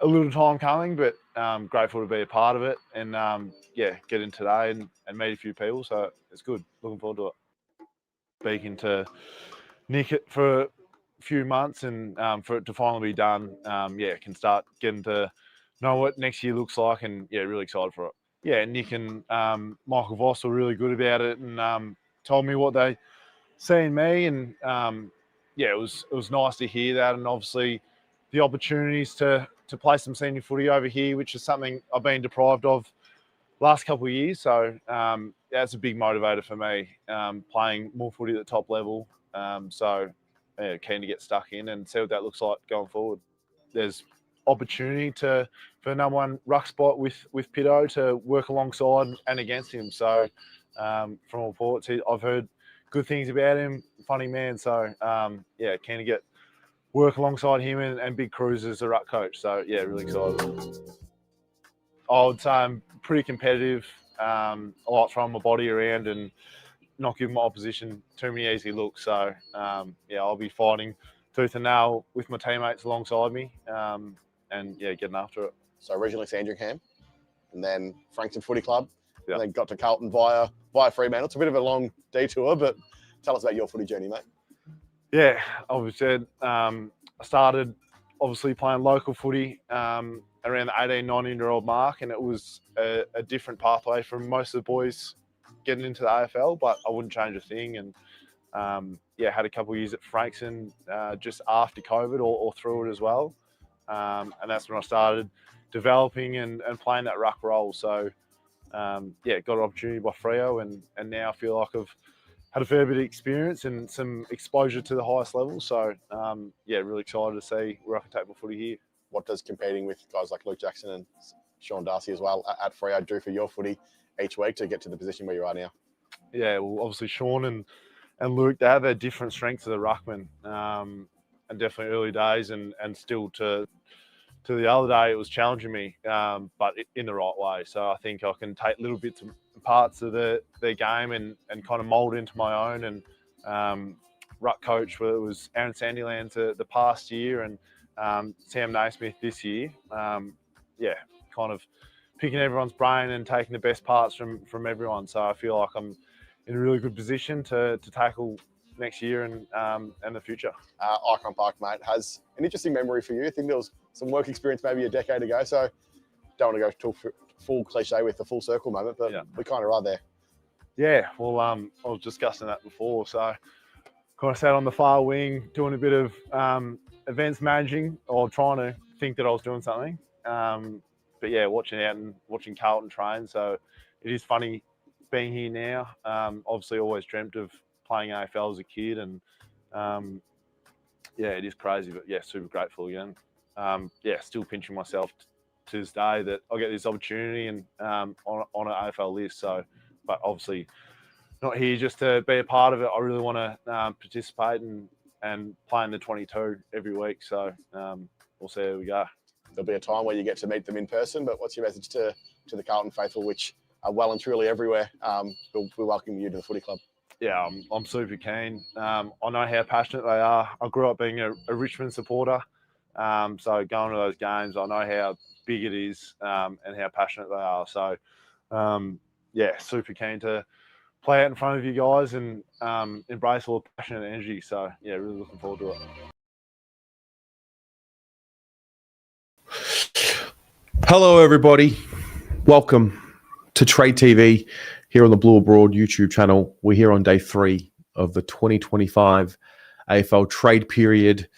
a little time coming, but grateful to be a part of it and get in today and meet a few people. So it's good. Looking forward to it. Speaking to Nick for a few months and for it to finally be done, can start getting to know what next year looks like and really excited for it. Yeah, Nick and Michael Voss were really good about it and told me what they see in me and it was nice to hear that, and obviously the opportunities to play some senior footy over here, which is something I've been deprived of last couple of years. So that's a big motivator for me, playing more footy at the top level. Keen to get stuck in and see what that looks like going forward. There's opportunity for number one ruck spot with Pitto to work alongside and against him. So from all reports, I've heard good things about him. Funny man. So keen to get work alongside him and Big Cruz as a ruck coach. So really excited. I would say I'm pretty competitive. I like throwing my body around and not giving my opposition too many easy looks. So I'll be fighting tooth and nail with my teammates alongside me and getting after it. So originally Sandringham and then Frankston Footy Club and then got to Carlton via Fremantle. It's a bit of a long detour, but tell us about your footy journey, mate. Yeah, obviously I started obviously playing local footy around the 18, 19-year-old mark, and it was a different pathway from most of the boys getting into the AFL, but I wouldn't change a thing. And had a couple of years at Frankston just after COVID or through it as well. And that's when I started developing and playing that ruck role. So, got an opportunity by Freo and now I feel like I've had a fair bit of experience and some exposure to the highest level. So, really excited to see where I can take my footy here. What does competing with guys like Luke Jackson and Sean Darcy as well at Freo do for your footy each week to get to the position where you are now? Yeah, well, obviously Sean and Luke, they have their different strengths to the Ruckman. And definitely early days and still to the other day, it was challenging me, but in the right way. So I think I can take little bits and parts of their game and kind of mould into my own. And ruck coach, whether it was Aaron Sandilands the past year and Sam Naismith this year, kind of picking everyone's brain and taking the best parts from everyone. So I feel like I'm in a really good position to tackle next year and the future. Icon Park, mate, has an interesting memory for you. I think there was some work experience maybe a decade ago, so don't want to go full cliche with the full circle moment, but we kind of are there. Yeah, well, I was discussing that before. So kind of sat on the far wing doing a bit of events managing or trying to think that I was doing something. But watching out and watching Carlton train. So it is funny being here now. Obviously always dreamt of playing AFL as a kid and it is crazy, but super grateful again. Still pinching myself to this day that I get this opportunity and on an AFL list. So, but obviously not here just to be a part of it. I really want to participate and play in the 22 every week. So we'll see how we go. There'll be a time where you get to meet them in person, but what's your message to the Carlton faithful, which are well and truly everywhere? We'll welcome you to the footy club. Yeah, I'm super keen. I know how passionate they are. I grew up being a Richmond supporter. So going to those games, I know how big it is and how passionate they are. So, super keen to play out in front of you guys and embrace all the passion and energy. So, really looking forward to it. Hello, everybody. Welcome to Trade TV here on the Blue Abroad YouTube channel. We're here on day 3 of the 2025 AFL Trade Period.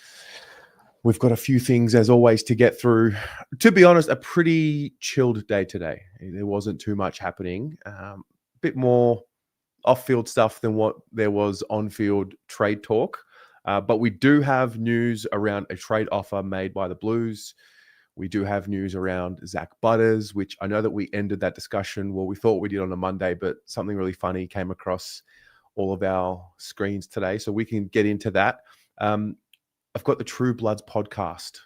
We've got a few things, as always, to get through. To be honest, a pretty chilled day today. There wasn't too much happening. A bit more off-field stuff than what there was on-field trade talk. But we do have news around a trade offer made by the Blues. We do have news around Zack Butters, which I know that we ended that discussion. Well, we thought we did on a Monday, but something really funny came across all of our screens today. So we can get into that. I've got the True Bloods podcast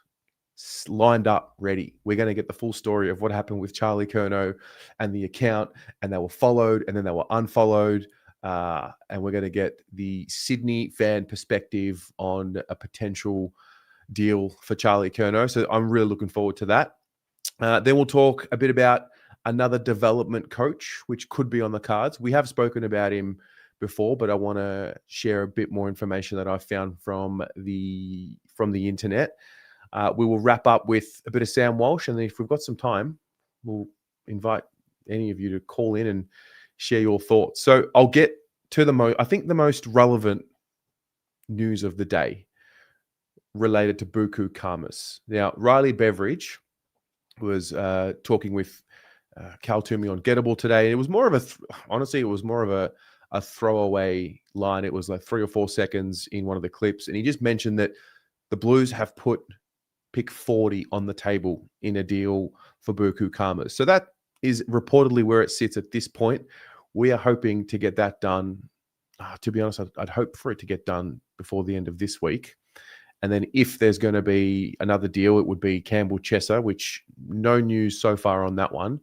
lined up, ready. We're going to get the full story of what happened with Charlie Curnow and the account, and they were followed and then they were unfollowed. And we're going to get the Sydney fan perspective on a potential deal for Charlie Curnow. So I'm really looking forward to that. Then we'll talk a bit about another development coach, which could be on the cards. We have spoken about him before, but I want to share a bit more information that I found from the internet. We will wrap up with a bit of Sam Walsh, and then if we've got some time, we'll invite any of you to call in and share your thoughts. So I'll get to the most relevant news of the day related to Buku Khamis. Now, Riley Beveridge was talking with Cal Toomey on Gettable today. It was more of honestly, it was more of a throwaway line. It was like 3 or 4 seconds in one of the clips. And he just mentioned that the Blues have put pick 40 on the table in a deal for Buku Khamis. So that is reportedly where it sits at this point. We are hoping to get that done. To be honest, I'd hope for it to get done before the end of this week. And then if there's going to be another deal, it would be Campbell Chesser, which no news so far on that one.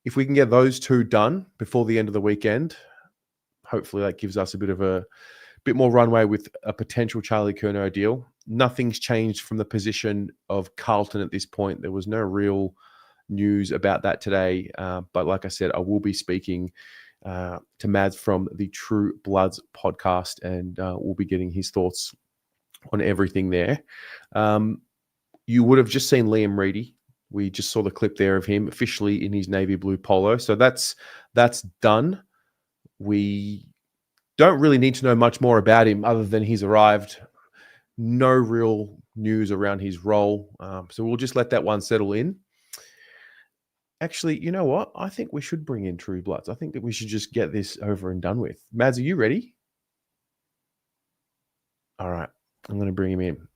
If we can get those two done before the end of the weekend, hopefully that gives us a bit more runway with a potential Charlie Curnow deal. Nothing's changed from the position of Carlton at this point. There was no real news about that today. But like I said, I will be speaking to Mads from the True Bloods podcast, and we'll be getting his thoughts on everything there. You would have just seen Liam Reedy. We just saw the clip there of him officially in his navy blue polo. So that's done. We don't really need to know much more about him other than he's arrived. No real news around his role. So we'll just let that one settle in. Actually, you know what? I think we should bring in True Bloods. I think that we should just get this over and done with. Mads, are you ready? All right. I'm going to bring him in.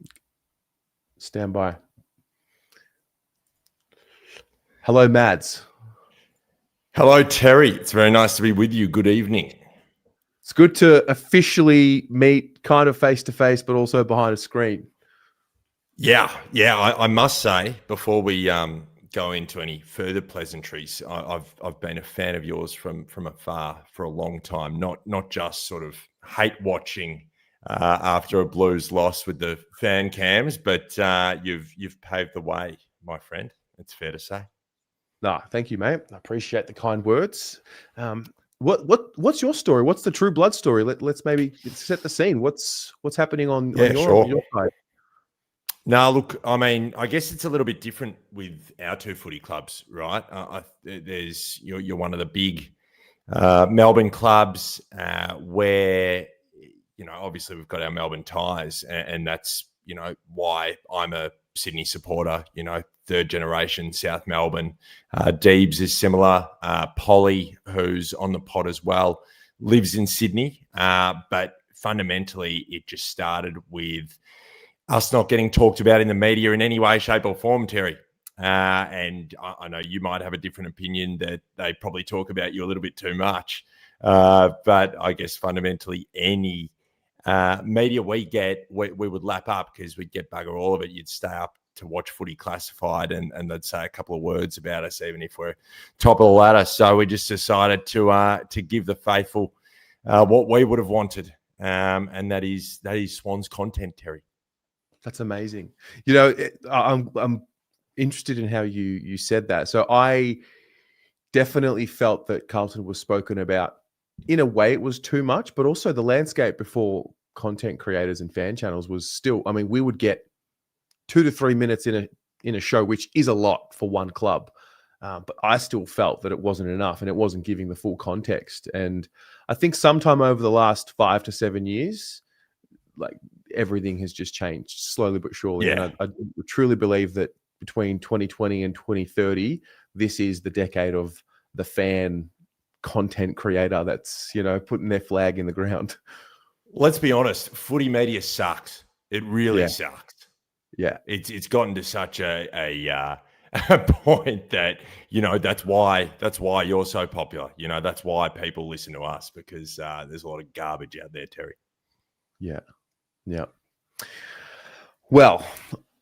Stand by. Hello, Mads. Hello, Terry. It's very nice to be with you. Good evening. It's good to officially meet kind of face-to-face, but also behind a screen. Yeah. I must say, before we go into any further pleasantries, I've been a fan of yours from afar for a long time, not just sort of hate watching after a Blues loss with the fan cams, but you've paved the way, my friend. It's fair to say. No, thank you, mate. I appreciate the kind words. What's your story? What's the True Blood story? Let's maybe set the scene. What's happening on your side? No, look, I mean, I guess it's a little bit different with our two footy clubs, right? You're one of the big Melbourne clubs where, obviously we've got our Melbourne ties, and that's, why I'm a Sydney supporter, third generation South Melbourne. Deebs is similar. Polly, who's on the pod as well, lives in Sydney. But fundamentally, it just started with us not getting talked about in the media in any way, shape or form, Terry. And I know you might have a different opinion that they probably talk about you a little bit too much. But I guess fundamentally any media we get, we would lap up because we'd get bugger all of it. You'd stay up to watch Footy Classified and they'd say a couple of words about us, even if we're top of the ladder. So we just decided to give the faithful what we would have wanted. And that is Swans content, Terry. That's amazing. I'm interested in how you said that. So I definitely felt that Carlton was spoken about. In a way, it was too much, but also the landscape before content creators and fan channels was still, I mean, we would get 2 to 3 minutes in a show, which is a lot for one club. But I still felt that it wasn't enough and it wasn't giving the full context. And I think sometime over the last 5 to 7 years, like everything has just changed slowly but surely. Yeah. And I truly believe that between 2020 and 2030, this is the decade of the fan content creator that's, putting their flag in the ground. Let's be honest, footy media sucks. It really sucks. Yeah. It's gotten to such a point that, that's why you're so popular. That's why people listen to us, because there's a lot of garbage out there, Terry. Yeah. Yeah. Well,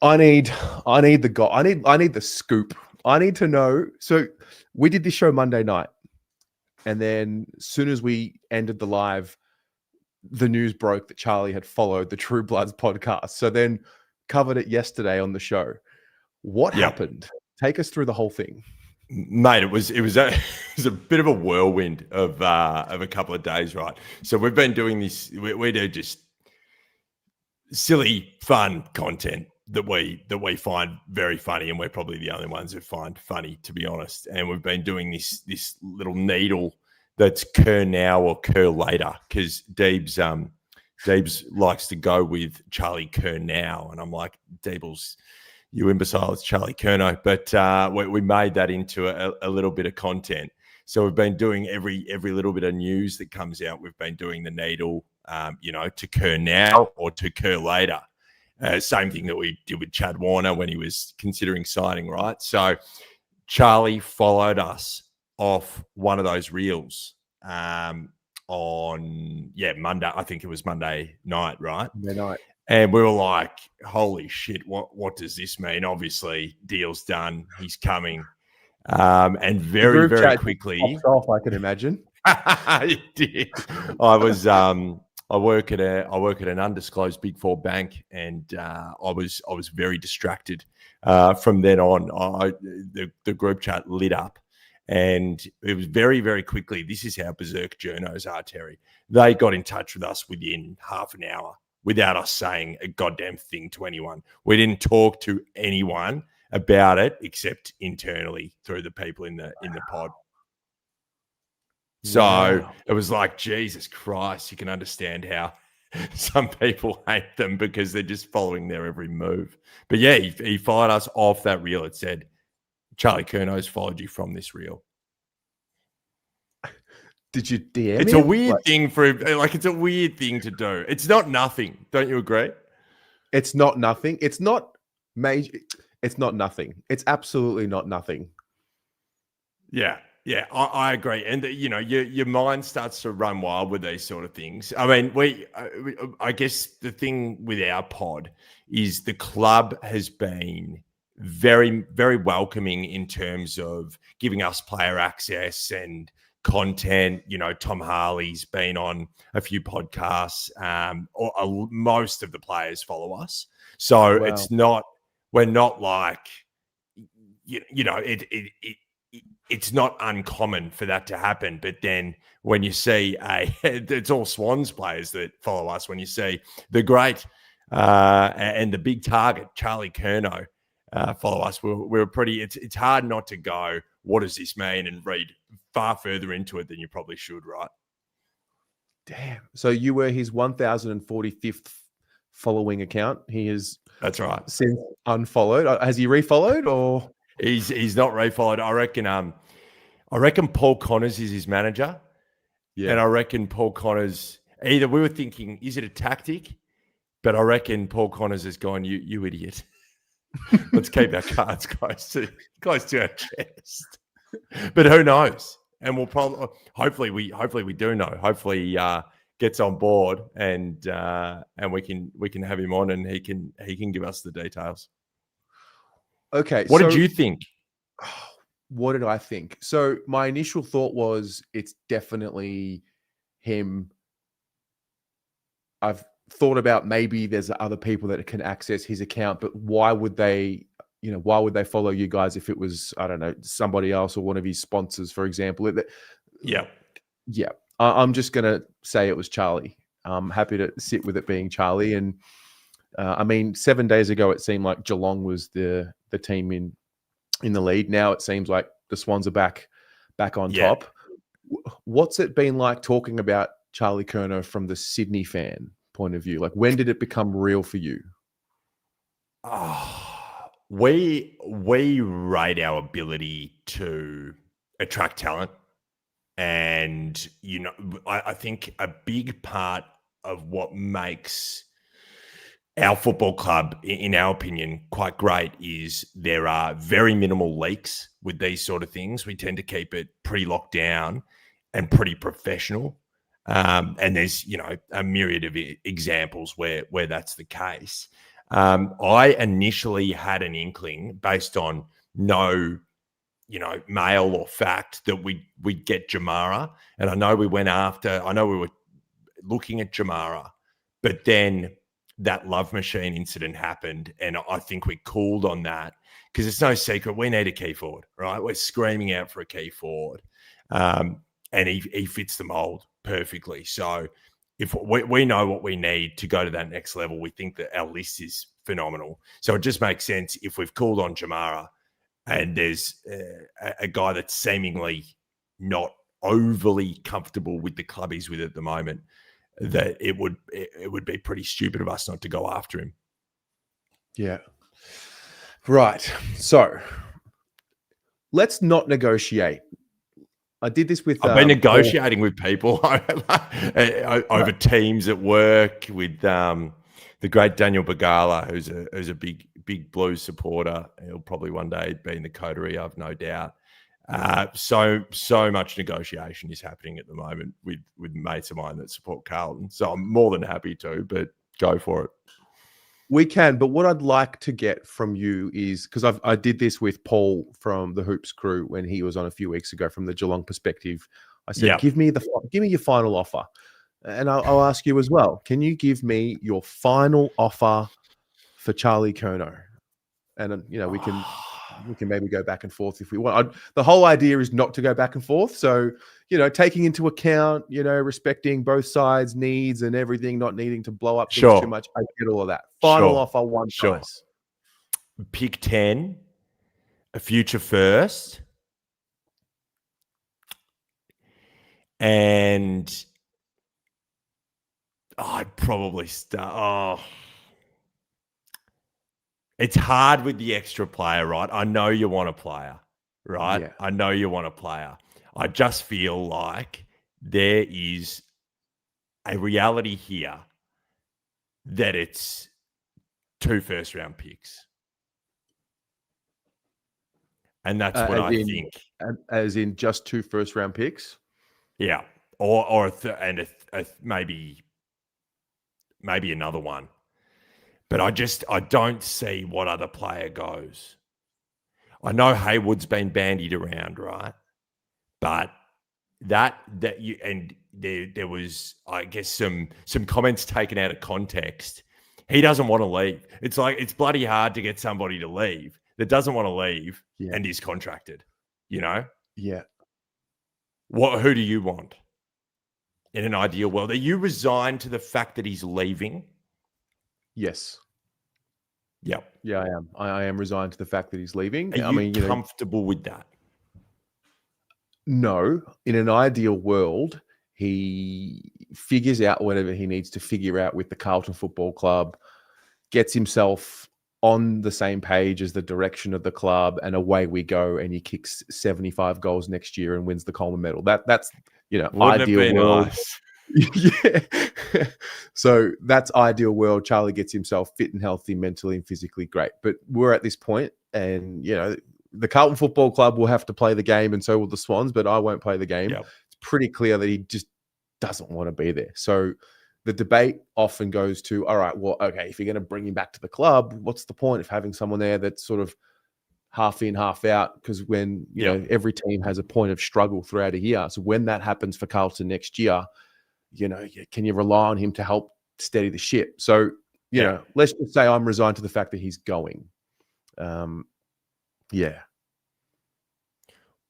I need the scoop. I need to know. So we did this show Monday night, and then as soon as we ended the live, the news broke that Charlie had followed the True Bloods podcast. So then covered it yesterday on the show. What happened? Take us through the whole thing. Mate, it was a bit of a whirlwind of a couple of days, right? So we've been doing this. We do just silly, fun content that we find very funny, and we're probably the only ones who find funny, to be honest. And we've been doing this little needle that's Curnow or Cur later, because Deebs likes to go with Charlie Curnow, and I'm like, Deebles, you imbecile, it's Charlie Curnow. But we made that into a little bit of content. So we've been doing every little bit of news that comes out. We've been doing the needle, to Curnow or to Cur later. Same thing that we did with Chad Warner when he was considering signing, right? So Charlie followed us off one of those reels on Monday. I think it was Monday night, right? Monday night. And we were like, holy shit, what does this mean? Obviously, deal's done. He's coming. And very, very quickly. Off, I can imagine. It did. I work at an undisclosed Big Four bank, and I was very distracted. From then on, the group chat lit up, and it was very, very quickly. This is how berserk journos are, Terry. They got in touch with us within half an hour without us saying a goddamn thing to anyone. We didn't talk to anyone about it except internally through the people in the pod. So It was like, Jesus Christ, you can understand how some people hate them because they're just following their every move. But yeah, he followed us off that reel. It said, Charlie Curnow's followed you from this reel. Did you DM It's him? a weird thing it's a weird thing to do. It's not nothing. Don't you agree? It's not nothing. It's not major. It's not nothing. It's absolutely not nothing. Yeah. Yeah, I agree. And, your mind starts to run wild with these sort of things. I mean, I guess the thing with our pod is the club has been very, very welcoming in terms of giving us player access and content. Tom Harley's been on a few podcasts. Most of the players follow us. So we're not like, it's not uncommon for that to happen. But then when you see it's all Swans players that follow us. When you see the great and the big target, Charlie Curnow, follow us, we're pretty, it's hard not to go, what does this mean? And read far further into it than you probably should, right? Damn. So you were his 1045th following account. That's right. Since unfollowed. Has he refollowed or? He's not refollowed. I reckon Paul Connors is his manager. Yeah. And I reckon Paul Connors, we were thinking, is it a tactic? But I reckon Paul Connors has gone, you idiot. Let's keep our cards close to our chest. But who knows? And we'll probably, hopefully we do know. Hopefully he gets on board and we can have him on and he can give us the details. Okay. What did you think? What did I think? So my initial thought was it's definitely him. I've thought about maybe there's other people that can access his account, but why would they follow you guys if it was, I don't know, somebody else or one of his sponsors, for example? Yeah. I'm just going to say it was Charlie. I'm happy to sit with it being Charlie. And 7 days ago, it seemed like Geelong was the team in the lead. Now it seems like the Swans are back on top. What's it been like talking about Charlie Curnow from the Sydney fan point of view? Like, when did it become real for you? We rate our ability to attract talent. And, I think a big part of what makes our football club, in our opinion, quite great is there are very minimal leaks with these sort of things. We tend to keep it pretty locked down and pretty professional. And there's, a myriad of examples where that's the case. I initially had an inkling based on no, mail or fact that we'd get Jamara. And I know we were looking at Jamara, but then that Love Machine incident happened, and I think we called on that because it's no secret we need a key forward, right? We're screaming out for a key forward, and he fits the mold perfectly. So if we know what we need to go to that next level, we think that our list is phenomenal. So it just makes sense if we've called on Jamara and there's a guy that's seemingly not overly comfortable with the club he's with at the moment, that it would be pretty stupid of us not to go after him. Yeah. Right. So let's not negotiate. I did this with... I've been negotiating with people over teams at work with the great Daniel Bagala, who's a big Blues supporter. He'll probably one day be in the coterie, I've no doubt. So much negotiation is happening at the moment with mates of mine that support Carlton. So I'm more than happy to, but go for it. We can, but what I'd like to get from you is, because I did this with Paul from the Hoops crew when he was on a few weeks ago from the Geelong perspective. I said, give me your final offer. And I'll ask you as well. Can you give me your final offer for Charlie Curnow? And, we can maybe go back and forth if we want. The whole idea is not to go back and forth. So, taking into account, respecting both sides' needs and everything, not needing to blow up things too much. I get all of that. Final offer, one price. Pick 10, a future first, and I'd probably start. It's hard with the extra player, right? I know you want a player, right? Yeah. I know you want a player. I just feel like there is a reality here that it's 2 first-round picks. And that's what I think. As in just 2 first-round picks? Yeah. Or maybe another one. But I don't see what other player goes. I know Haywood's been bandied around, right? But there was, I guess, some comments taken out of context. He doesn't want to leave. It's like it's bloody hard to get somebody to leave that doesn't want to leave and is contracted. Yeah. Who do you want in an ideal world? Are you resigned to the fact that he's leaving? Yes. Yep. Yeah, I am. I am resigned to the fact that he's leaving. Are you comfortable with that? No. In an ideal world, he figures out whatever he needs to figure out with the Carlton Football Club, gets himself on the same page as the direction of the club, and away we go, and he kicks 75 goals next year and wins the Coleman medal. That's Wouldn't ideal world. Nice? Yeah. So that's ideal world. Charlie gets himself fit and healthy, mentally and physically great. But we're at this point, and the Carlton Football Club will have to play the game, and so will the Swans, but I won't play the game. Yep. It's pretty clear that he just doesn't want to be there. So the debate often goes to, all right, well, okay, if you're going to bring him back to the club, what's the point of having someone there that's sort of half in, half out? Because when every team has a point of struggle throughout a year. So when that happens for Carlton next year, can you rely on him to help steady the ship? So, let's just say I'm resigned to the fact that he's going. Yeah.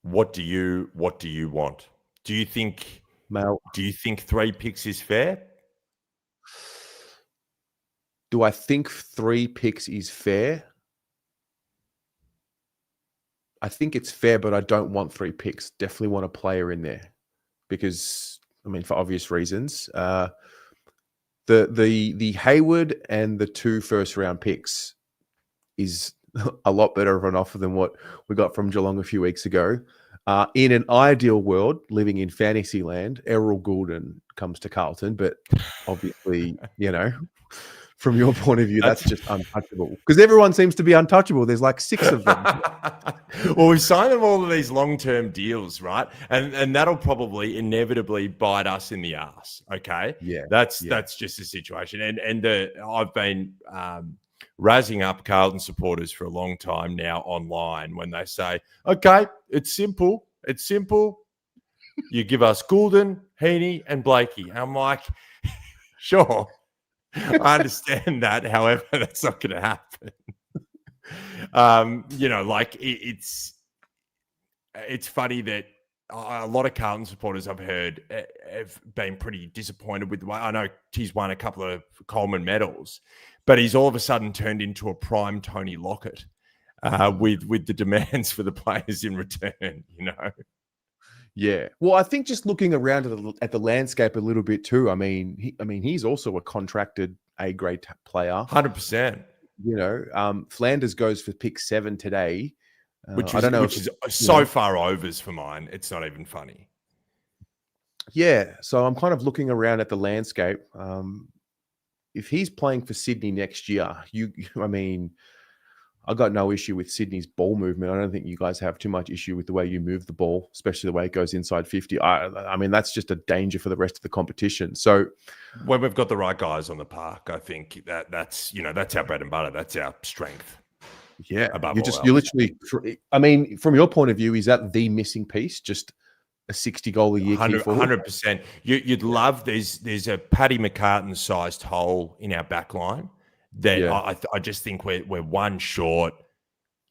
What do you want? Do you think 3 picks is fair? Do I think 3 picks is fair? I think it's fair, but I don't want 3 picks. Definitely want a player in there because, for obvious reasons. The Haywood and the 2 first-round picks is a lot better of an offer than what we got from Geelong a few weeks ago. In an ideal world, living in fantasy land, Errol Goulden comes to Carlton, but obviously, from your point of view, that's just untouchable because everyone seems to be untouchable. There's like 6 of them. Well, we've signed them all of these long-term deals, right? And that'll probably inevitably bite us in the ass. Okay. Yeah. That's just the situation. And I've been razzing up Carlton supporters for a long time now online when they say, okay, it's simple. It's simple. You give us Goulden, Heaney, and Blakey. And I'm like, sure. I understand that. However, that's not going to happen. It's funny that a lot of Carlton supporters I've heard have been pretty disappointed with the way. I know he's won a couple of Coleman medals, but he's all of a sudden turned into a prime Tony Lockett with the demands for the players in return. Yeah. Well, I think just looking around at the landscape a little bit too. I mean, he's also a contracted A-grade player. 100%. Flanders goes for pick 7 today. Which I don't know is so far overs for mine. It's not even funny. Yeah. So I'm kind of looking around at the landscape. If he's playing for Sydney next year, I got no issue with Sydney's ball movement. I don't think you guys have too much issue with the way you move the ball, especially the way it goes inside 50. I mean, that's just a danger for the rest of the competition. So when we've got the right guys on the park, I think that's our bread and butter. That's our strength. Yeah. You're literally, from your point of view, is that the missing piece? Just a 60 goal a year 100%. You'd love, there's a Paddy McCartan sized hole in our back line that I just think we're one short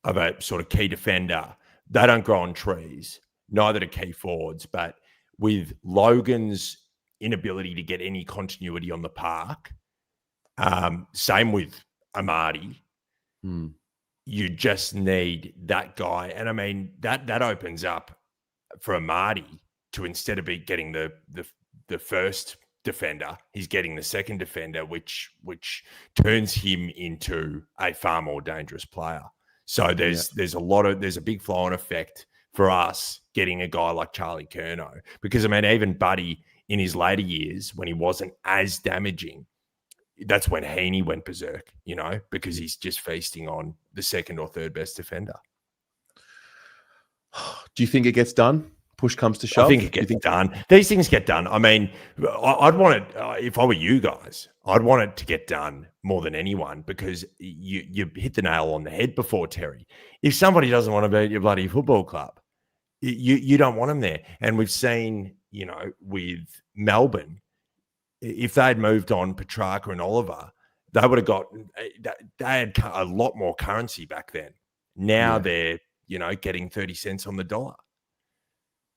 of a sort of key defender. They don't grow on trees, neither do key forwards, but with Logan's inability to get any continuity on the park, same with Amadi, you just need that guy. And I mean, that opens up for Amadi to, instead of getting the first defender, he's getting the second defender, which turns him into a far more dangerous player. So there's a big flow-on effect for us getting a guy like Charlie Curnow, because I mean, even Buddy in his later years, when he wasn't as damaging, that's when Heaney went berserk, because he's just feasting on the second or third best defender. Do you think it gets done? Push comes to shove? I think it gets done. These things get done. I mean, I'd want it, if I were you guys, I'd want it to get done more than anyone, because you hit the nail on the head before, Terry. If somebody doesn't want to be at your bloody football club, you don't want them there. And we've seen, with Melbourne, if they'd moved on Petrarca and Oliver, they would have got, they had a lot more currency back then. Now they're, getting 30 cents on the dollar.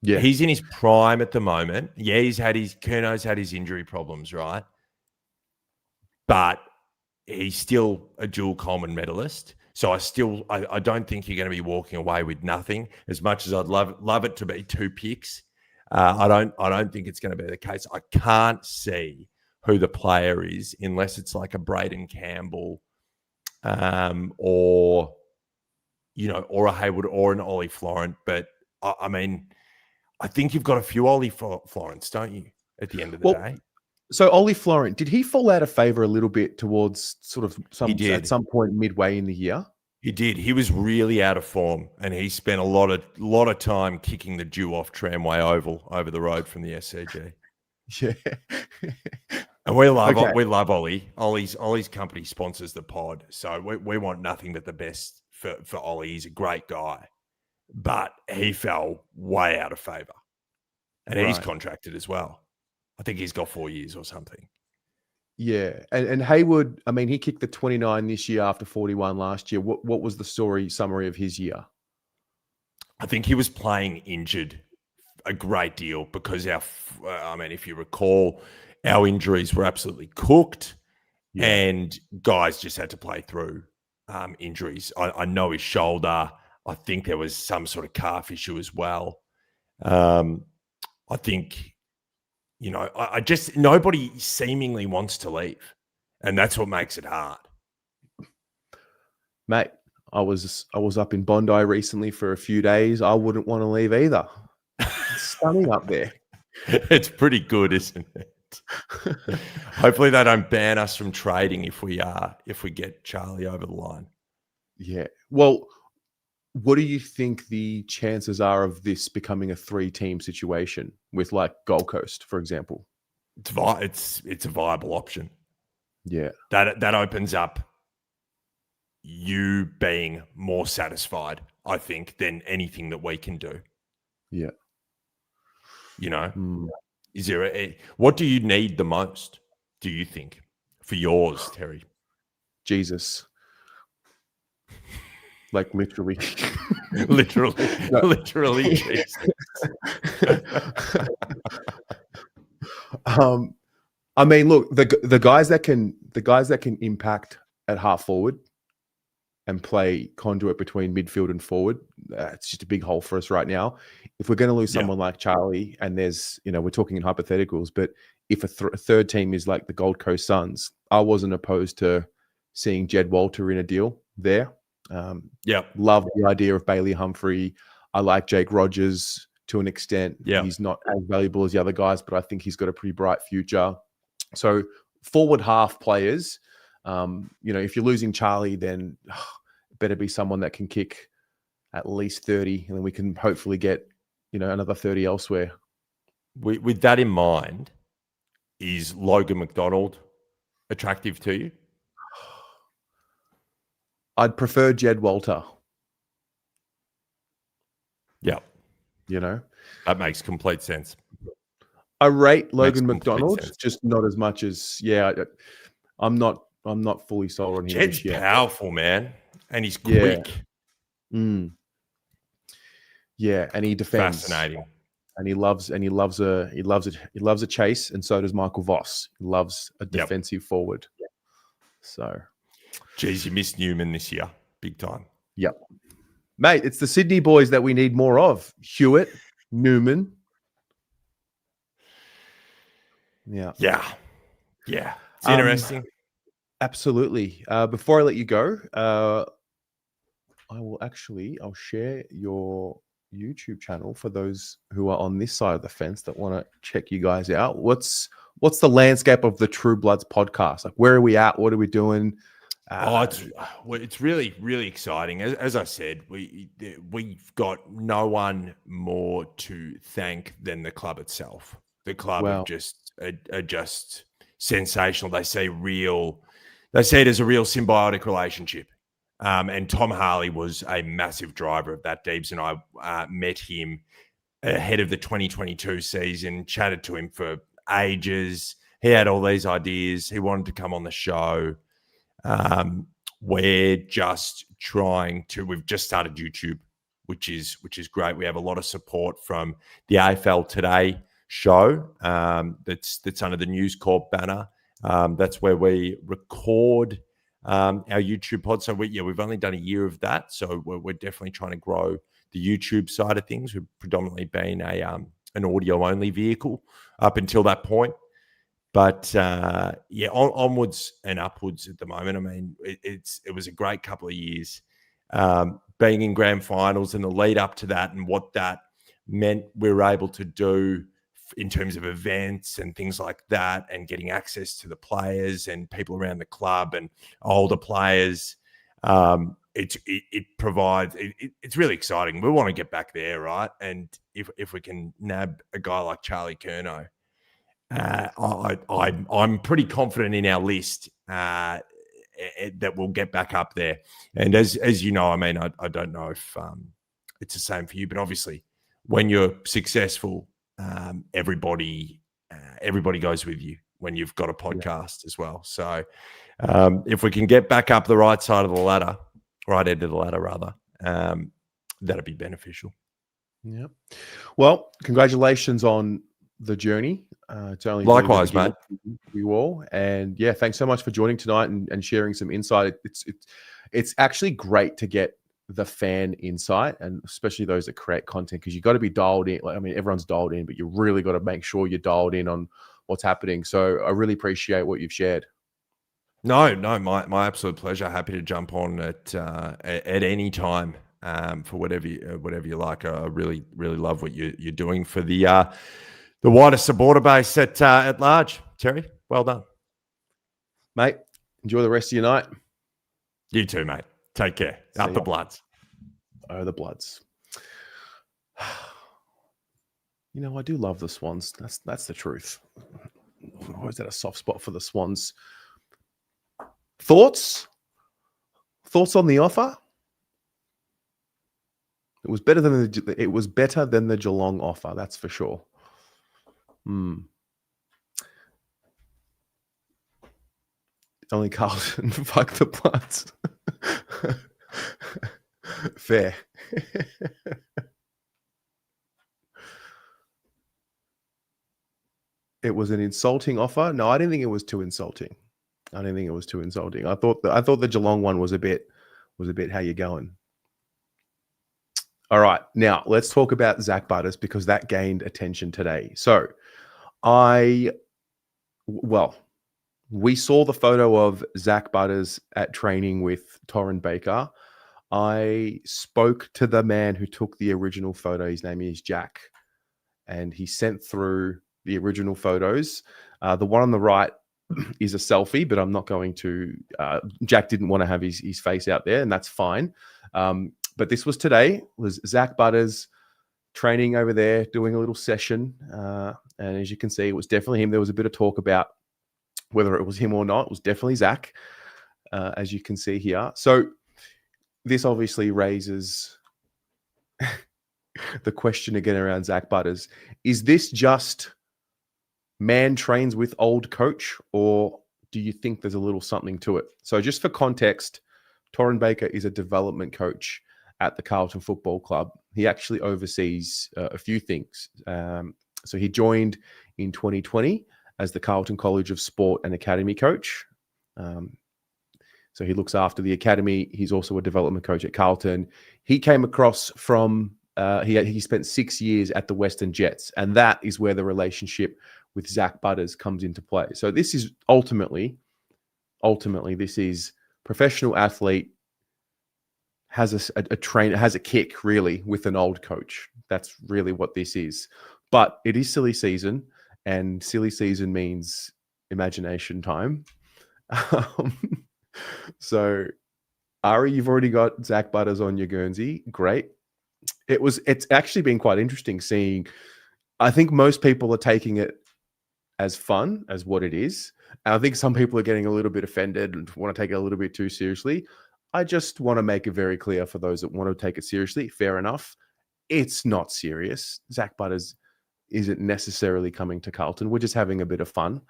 Yeah. He's in his prime at the moment. Yeah, Curnow's had his injury problems, right? But he's still a dual Coleman medalist. So I don't think you're going to be walking away with nothing. As much as I'd love it to be 2 picks, I don't think it's going to be the case. I can't see who the player is unless it's like a Braden Campbell, or a Hayward or an Ollie Florent. But I mean, I think you've got a few Ollie Florents, don't you, at the end of the day? So Ollie Florent, did he fall out of favour a little bit towards at some point midway in the year? He did. He was really out of form, and he spent a lot of time kicking the dew off Tramway Oval over the road from the SCG. Yeah. And we love Ollie. Ollie's company sponsors the pod, so we want nothing but the best for Ollie. He's a great guy, but he fell way out of favour, and he's contracted as well. I think he's got 4 years or something. Yeah, and Hayward, I mean, he kicked the 29 this year after 41 last year. What was the summary of his year? I think he was playing injured a great deal because if you recall, our injuries were absolutely cooked, and guys just had to play through injuries. I know his shoulder. I think there was some sort of calf issue as well. I think, nobody seemingly wants to leave, and that's what makes it hard. Mate, I was up in Bondi recently for a few days. I wouldn't want to leave either. It's stunning up there. It's pretty good, isn't it? Hopefully they don't ban us from trading if we get Charlie over the line. Yeah. Well, what do you think the chances are of this becoming a 3-team situation with like Gold Coast, for example? It's a viable option. Yeah. That opens up you being more satisfied, I think, than anything that we can do. Yeah. Is there what do you need the most, do you think, for yours, Terry? Jesus. Like literally. literally Jesus. I mean, look, the guys that can impact at half forward and play conduit between midfield and forward, it's just a big hole for us right now. If we're going to lose someone like Charlie, and there's, we're talking in hypotheticals, but if a third team is like the Gold Coast Suns, I wasn't opposed to seeing Jed Walter in a deal there. Love the idea of Bailey Humphrey. I like Jake Rogers to an extent. He's not as valuable as the other guys, but I think he's got a pretty bright future. So forward half players, if you're losing Charlie, then it better be someone that can kick at least 30, and then we can hopefully get, another 30 elsewhere. With that in mind, is Logan McDonald attractive to you? I'd prefer Jed Walter. Yeah. That makes complete sense. I rate Logan McDonald, just not as much as, I'm not fully sold on him. Jed's powerful, man. And he's quick. Yeah, and he defends. Fascinating. And he loves a chase, and so does Michael Voss. He loves a defensive forward. So, geez, you missed Newman this year, big time. Yep, mate. It's the Sydney boys that we need more of. Hewitt, Newman. Yeah. It's interesting. Absolutely. Before I let you go, I'll share your YouTube channel for those who are on this side of the fence that want to check you guys out. What's the landscape of the True Bloods podcast? Like, where are we at? What are we doing? It's really, really exciting. As I said, we've got no one more to thank than the club itself. The club are just sensational. They see it as a real symbiotic relationship. And Tom Harley was a massive driver of that. Deebs and I met him ahead of the 2022 season, chatted to him for ages. He had all these ideas. He wanted to come on the show. We're just we've just started YouTube, which is great. We have a lot of support from the AFL Today show that's under the News Corp banner. That's where we record our YouTube pod. So we've only done a year of that. So we're definitely trying to grow the YouTube side of things. We've predominantly been an audio only vehicle up until that point. But onwards and upwards at the moment. I mean, it was a great couple of years being in grand finals and the lead up to that, and what that meant we were able to do in terms of events and things like that, and getting access to the players and people around the club and older players. It provides. It's really exciting. We want to get back there, right? And if we can nab a guy like Charlie Curnow, I'm pretty confident in our list that we'll get back up there. And as you know, I mean, I don't know if it's the same for you, but obviously when you're successful, everybody goes with you when you've got a podcast as well. So if we can get back up the right end of the ladder rather, that'd be beneficial. Yeah. Well, congratulations on the journey. It's only likewise, mate. You all, and thanks so much for joining tonight and sharing some insight. It's actually great to get the fan insight, and especially those that create content, because you got to be dialed in. I mean, everyone's dialed in, but you really got to make sure you're dialed in on what's happening. So I really appreciate what you've shared. No, my absolute pleasure. Happy to jump on at any time for whatever you like. I really love what you're doing for the wider supporter base at large. Terry, well done, mate. Enjoy the rest of your night. You too, mate. Take care. Up the Bloods. Oh, the Bloods. I do love the Swans. That's the truth. I've always had a soft spot for the Swans. Thoughts on the offer? It was better than the Geelong offer, that's for sure. Only Carlton. Fuck the Bloods. Fair. It was an insulting offer. No, I didn't think it was too insulting. I thought the Geelong one was a bit how you going. All right, now let's talk about Zack Butters because that gained attention today. So, we saw the photo of Zack Butters at training with Torrin Baker. I spoke to the man who took the original photo. His name is Jack, and he sent through the original photos. The one on the right is a selfie, but I'm not going to. Jack didn't want to have his face out there, and that's fine. But this was today. Was Zack Butters training over there, doing a little session, and as you can see, it was definitely him. There was a bit of talk about whether it was him or not. It was definitely Zack, as you can see here. So this obviously raises the question again around Zack Butters. Is this just man trains with old coach, or do you think there's a little something to it? So just for context, Torrin Baker is a development coach at the Carlton Football Club. He actually oversees a few things. So he joined in 2020 as the Carlton College of Sport and Academy coach. So he looks after the academy. He's also a development coach at Carlton. He came across from, he spent 6 years at the Western Jets, and that is where the relationship with Zack Butters comes into play. So this is ultimately, this is professional athlete, has a trainer, has a kick really with an old coach. That's really what this is. But it is silly season, and silly season means imagination time. So, Ari, you've already got Zack Butters on your Guernsey. Great. It's actually been quite interesting seeing. I think most people are taking it as fun as what it is. And I think some people are getting a little bit offended and want to take it a little bit too seriously. I just want to make it very clear for those that want to take it seriously. Fair enough. It's not serious. Zack Butters isn't necessarily coming to Carlton. We're just having a bit of fun.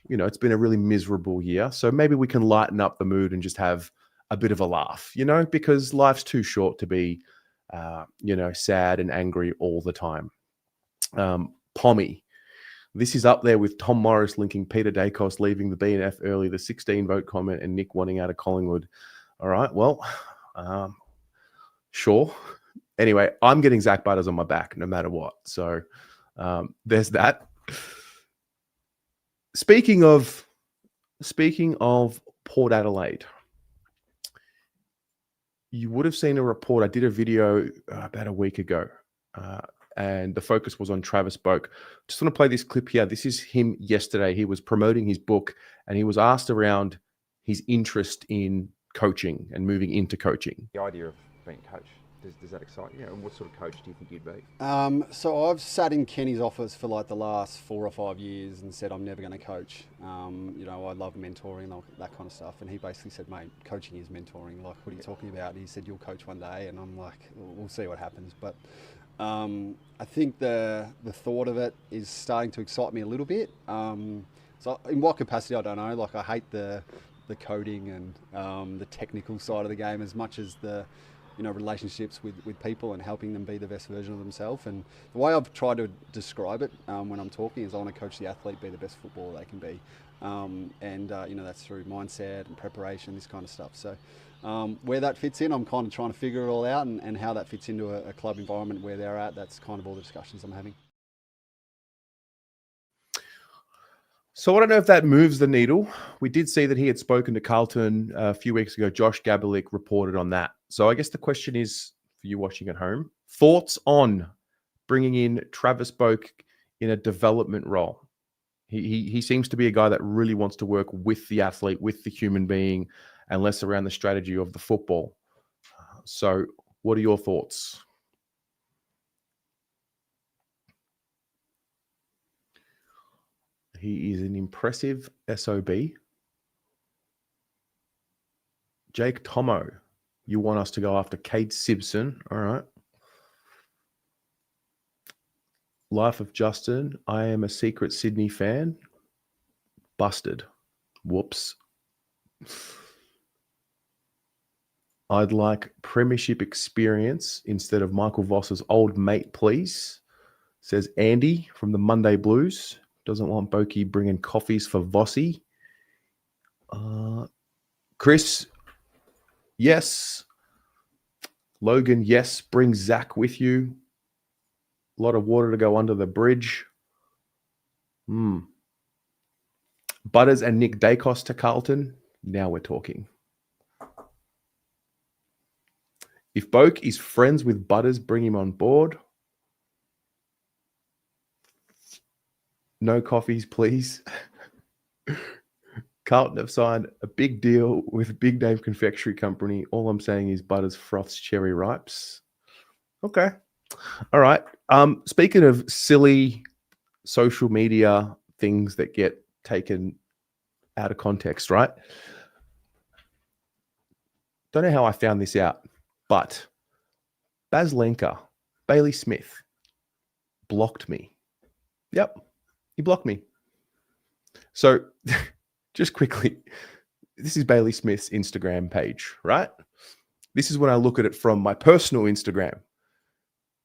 You know, it's been a really miserable year. So maybe we can lighten up the mood and just have a bit of a laugh, you know, because life's too short to be, sad and angry all the time. Pommy. This is up there with Tom Morris linking Peter Dacos leaving the BNF early, the 16-vote comment, and Nick wanting out of Collingwood. All right, well, sure. Anyway, I'm getting Zack Butters on my back no matter what. So there's that. Speaking of Port Adelaide, you would have seen a report. I did a video about a week ago, and the focus was on Travis Boak. Just want to play this clip here. This is him yesterday. He was promoting his book, and he was asked around his interest in coaching and moving into coaching. The idea of being a coach, does that excite you? And what sort of coach do you think you'd be? So I've sat in Kenny's office for like the last 4 or 5 years and said I'm never going to coach. I love mentoring, that kind of stuff. And he basically said, mate, coaching is mentoring. Like, what are you talking about? And he said, you'll coach one day. And I'm like, we'll see what happens. But I think the thought of it is starting to excite me a little bit. So in what capacity, I don't know. Like, I hate the coding and the technical side of the game as much as the relationships with people and helping them be the best version of themselves. And the way I've tried to describe it when I'm talking is I want to coach the athlete be the best footballer they can be. That's through mindset and preparation, this kind of stuff. So where that fits in, I'm kind of trying to figure it all out, and how that fits into a club environment where they're at. That's kind of all the discussions I'm having. So I don't know if that moves the needle. We did see that he had spoken to Carlton a few weeks ago. Josh Gabalik reported on that. So I guess the question is, for you watching at home, thoughts on bringing in Travis Boak in a development role? He seems to be a guy that really wants to work with the athlete, with the human being, and less around the strategy of the football. So what are your thoughts? He is an impressive SOB. Jake Tomo, you want us to go after Kate Simpson. All right. Life of Justin, I am a secret Sydney fan. Busted. Whoops. I'd like premiership experience instead of Michael Voss's old mate, please. Says Andy from the Monday Blues. Doesn't want Boki bringing coffees for Vossi. Chris, yes. Logan, yes. Bring Zach with you. A lot of water to go under the bridge. Butters and Nick Dacos to Carlton. Now we're talking. If Boak is friends with Butters, bring him on board. No coffees, please. Carlton have signed a big deal with a big name confectionery company. All I'm saying is Butters froths cherry ripes. Okay. All right. Speaking of silly social media things that get taken out of context, right? Don't know how I found this out, but Baz Lenker, Bailey Smith, blocked me. Yep, he blocked me. So just quickly, this is Bailey Smith's Instagram page, right? This is when I look at it from my personal Instagram.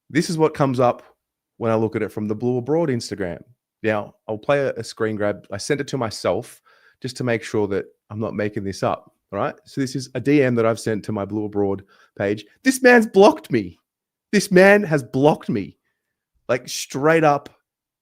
This is what comes up when I look at it from the Blue Abroad Instagram. Now, I'll play a screen grab. I sent it to myself just to make sure that I'm not making this up. All right. So this is a DM that I've sent to my Blue Abroad page. This man's blocked me. This man has blocked me. Like straight up,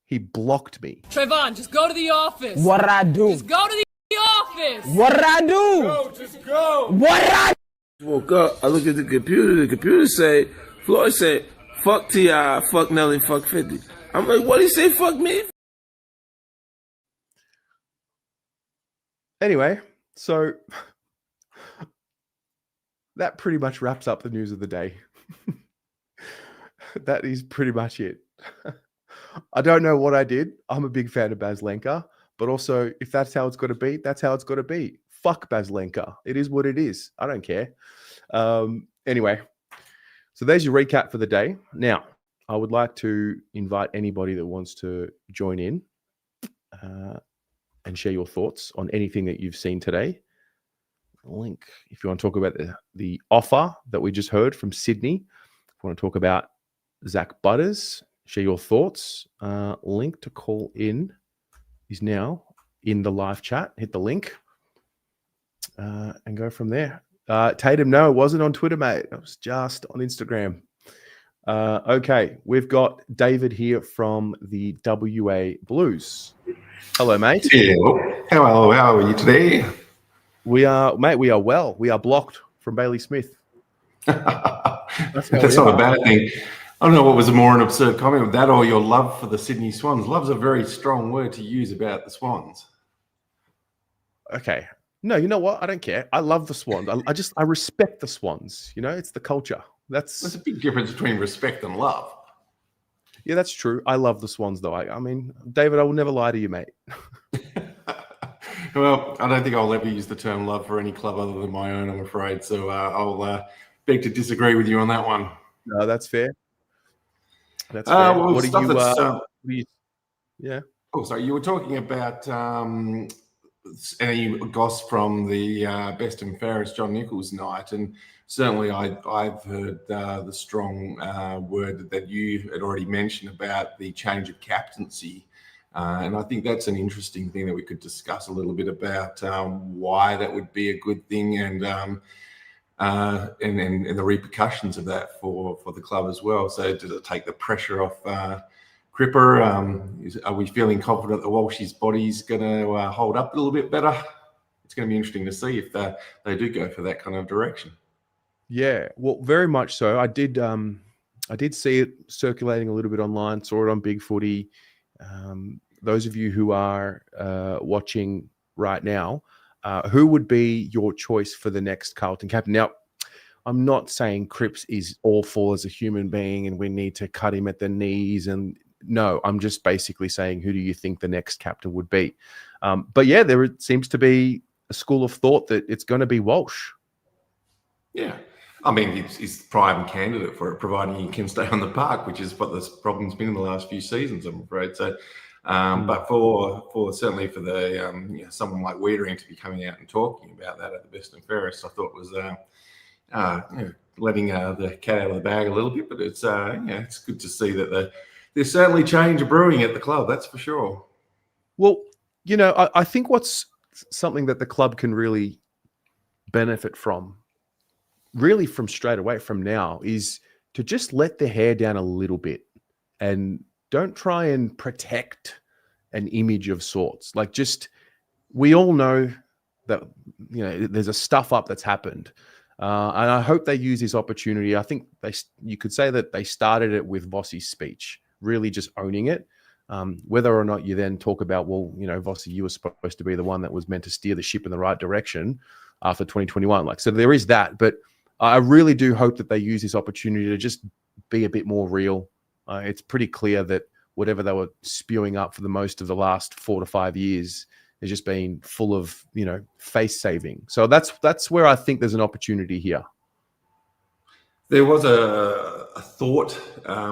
he blocked me. Trayvon, just go to the office. What did I do? Just go to the office. What did I do? Go, just go. What did I Woke up, I look at the computer say, Floyd said, fuck T.I., fuck Nelly, fuck 50. I'm like, what did he say, fuck me? Anyway, so that pretty much wraps up the news of the day. That is pretty much it. I don't know what I did. I'm a big fan of Baz Lenker, but also if that's how it's got to be, that's how it's got to be. Fuck Baz Lenker. It is what it is. I don't care. Anyway, so there's your recap for the day. Now, I would like to invite anybody that wants to join in and share your thoughts on anything that you've seen today. Link, if you want to talk about the offer that we just heard from Sydney, if you want to talk about Zack Butters, share your thoughts. Link to call in is now in the live chat. Hit the link and go from there. Tatum, no, it wasn't on Twitter, mate. It was just on Instagram. Okay, we've got David here from the WA Blues. Hello, mate. Hello. How are you today? We are, mate, we are well. We are blocked from Bailey Smith. That's not a bad thing. I don't know what was a more an absurd comment of that or your love for the Sydney Swans. Love's a very strong word to use about the Swans. Okay. No, you know what? I don't care. I love the Swans. I respect the Swans. You know, it's the culture. There's a big difference between respect and love. Yeah, that's true. I love the Swans, though. I mean, David, I will never lie to you, mate. Well, I don't think I'll ever use the term love for any club other than my own, I'm afraid. So I'll beg to disagree with you on that one. No, that's fair. That's fair. Well, what do you? Yeah. Oh, sorry. You were talking about any goss from the Best and Fairest John Nichols night, and certainly I've heard the strong word that you had already mentioned about the change of captaincy. And I think that's an interesting thing that we could discuss a little bit about why that would be a good thing and the repercussions of that for the club as well. So does it take the pressure off Cripper? Are we feeling confident that Walsh's body's going to hold up a little bit better? It's going to be interesting to see if they do go for that kind of direction. Yeah, well, very much so. I did see it circulating a little bit online, saw it on Big Footy. Those of you who are watching right now, who would be your choice for the next Carlton captain? Now, I'm not saying Cripps is awful as a human being and we need to cut him at the knees. And no, I'm just basically saying, who do you think the next captain would be? But yeah, there seems to be a school of thought that it's going to be Walsh. Yeah. I mean, he's prime candidate for it, providing he can stay on the park, which is what the problem's been in the last few seasons, I'm afraid. So But for certainly for the someone like Wiedering to be coming out and talking about that at the best and fairest, I thought was letting the cat out of the bag a little bit. But it's it's good to see that there's certainly change brewing at the club. That's for sure. Well, I think what's something that the club can really benefit from, really from straight away from now, is to just let the hair down a little bit and don't try and protect an image of sorts. Like, we all know that, there's a stuff up that's happened. And I hope they use this opportunity. I think you could say that they started it with Vossi's speech, really just owning it. Whether or not you then talk about, well, Vossi, you were supposed to be the one that was meant to steer the ship in the right direction after 2021. So there is that. But I really do hope that they use this opportunity to just be a bit more real. It's pretty clear that whatever they were spewing up for the most of the last 4 to 5 years has just been full of, face saving. So that's where I think there's an opportunity here. There was a thought,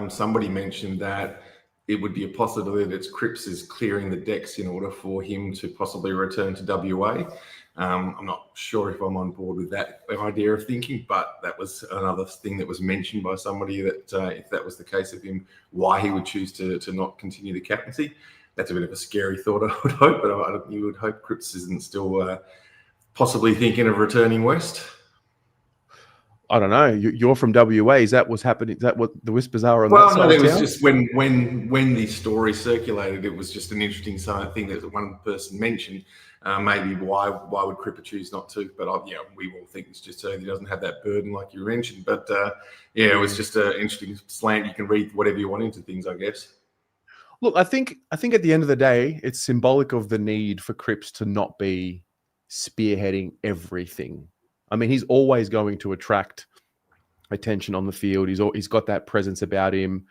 somebody mentioned that it would be a possibility that Cripps is clearing the decks in order for him to possibly return to WA. I'm not sure if I'm on board with that idea of thinking, but that was another thing that was mentioned by somebody, that if that was the case of him, why he would choose to not continue the captaincy. That's a bit of a scary thought, I would hope, but you would hope Cripps isn't still possibly thinking of returning west. I don't know. You're from WA. Is that what's happening? Is that what the whispers are on that Well, side no, it of was town? just when the story circulated, it was just an interesting thing that one person mentioned. Maybe why would Cripper choose not to? But we all think it's just so he doesn't have that burden, like you mentioned. But it was just an interesting slant. You can read whatever you want into things, I guess. Look, I think at the end of the day, it's symbolic of the need for Cripps to not be spearheading everything. I mean, he's always going to attract attention on the field. He's got that presence about him.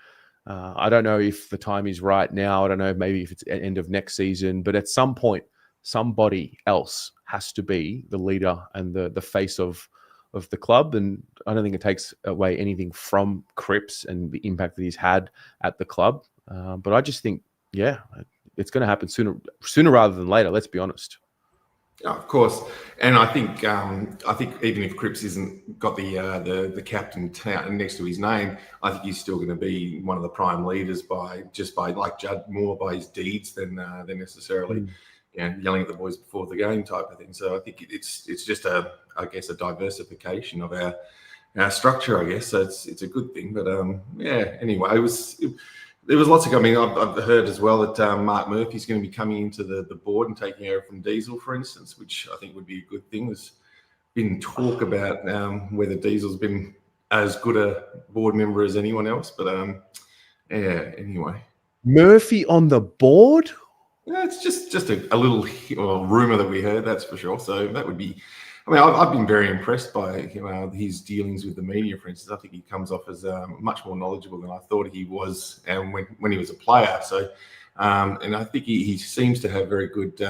I don't know if the time is right now. I don't know, maybe if it's at end of next season. But at some point, somebody else has to be the leader and the face of the club. And I don't think it takes away anything from Cripps and the impact that he's had at the club. But I just think, it's going to happen sooner rather than later. Let's be honest. Oh, of course, and I think even if Cripps isn't got the captain next to his name, I think he's still going to be one of the prime leaders by like judged more by his deeds than necessarily yelling at the boys before the game type of thing. So I think it's just a diversification of our structure, I guess. So it's a good thing. But anyway, there was lots of. I mean, I've heard as well that Mark Murphy's going to be coming into the board and taking over from Diesel, for instance, which I think would be a good thing. There's been talk about whether Diesel's been as good a board member as anyone else, but anyway. Murphy on the board? Yeah, it's just a little rumor that we heard, that's for sure. So that would be. I mean, I've been very impressed by his dealings with the media, for instance. I think he comes off as much more knowledgeable than I thought he was when he was a player. So, and I think he seems to have very good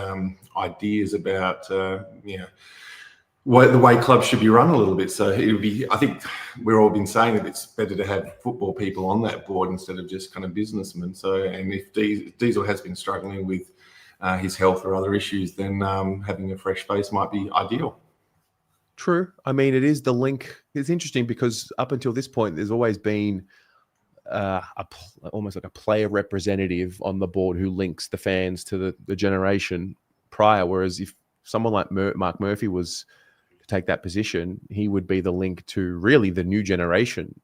ideas about, the way clubs should be run a little bit. So it would be, I think we've all been saying that it's better to have football people on that board instead of just kind of businessmen. So, and if Diesel has been struggling with his health or other issues, then having a fresh face might be ideal. True. I mean, it is the link. It's interesting because up until this point, there's always been almost like a player representative on the board who links the fans to the generation prior. Whereas if someone like Mark Murphy was to take that position, he would be the link to really the new generation.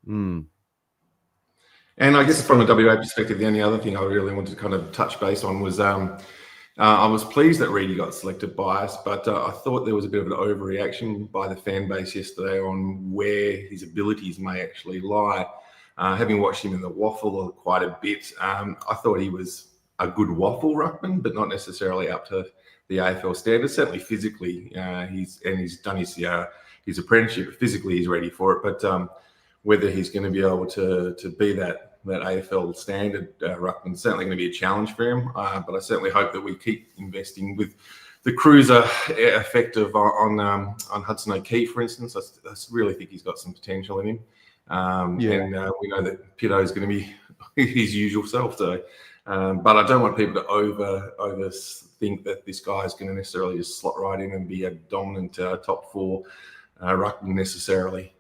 And I guess from a WA perspective, the only other thing I really wanted to kind of touch base on was I was pleased that Reedy got selected by us, but I thought there was a bit of an overreaction by the fan base yesterday on where his abilities may actually lie. Having watched him in the waffle quite a bit, I thought he was a good waffle ruckman, but not necessarily up to the AFL standards. Certainly physically, he's done his apprenticeship. Physically, he's ready for it, but whether he's going to be able to be that AFL standard ruckman, certainly going to be a challenge for him. But I certainly hope that we keep investing with the cruiser effective on Hudson O'Keefe, for instance. I really think he's got some potential in him. And we know that Pitto is going to be his usual self. So But I don't want people to over think that this guy is going to necessarily just slot right in and be a dominant top four ruckman necessarily.